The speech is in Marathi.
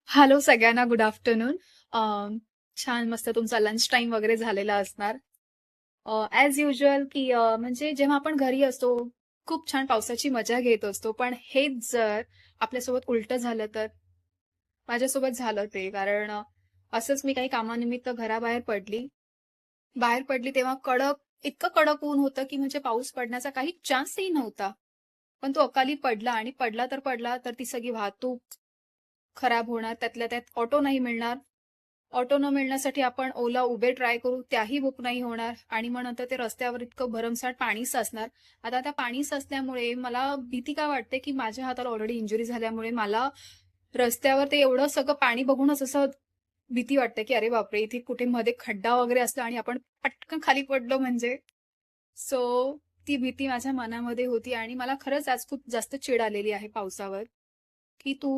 हॅलो सगळ्यांना, गुड आफ्टरनून. अ, छान मस्त तुमचा लंच टाईम वगैरे झालेला असणार. ॲज युजुअल की म्हणजे जेव्हा आपण घरी असतो, खूप छान पावसाची मजा घेत असतो. पण हेच जर आपल्यासोबत उलटं झालं तर? माझ्यासोबत झालं ते. कारण असंच मी काही कामानिमित्त घराबाहेर पडली. बाहेर पडली तेव्हा इतकं कडक ऊन होतं, की म्हणजे पाऊस पडण्याचा काही चान्सही नव्हता. पण तो अकाली पडला आणि पडला तर ती सगळी वाहतूक खराब होणार. त्यातल्या त्यात ऑटो नाही मिळणार. ऑटो न मिळण्यासाठी आपण ओला, उबेर ट्राय करू, त्याही बुक नाही होणार आणि मग नंतर ते रस्त्यावर इतकं भरमसाठ पाणी साचणार. आता त्या पाणी साचल्यामुळे मला भीती काय वाटते, की माझ्या हाताला ऑलरेडी इंजुरी झाल्यामुळे मला रस्त्यावर ते एवढं सगळं पाणी बघूनच असं भीती वाटते, की अरे बापरे! इथे कुठे मध्ये खड्डा वगैरे असला आणि आपण पटकन खाली पडलो म्हणजे. सो ती भीती माझ्या मनामध्ये होती आणि मला खरंच आज खूप जास्त चिड आलेली आहे पावसावर, की तू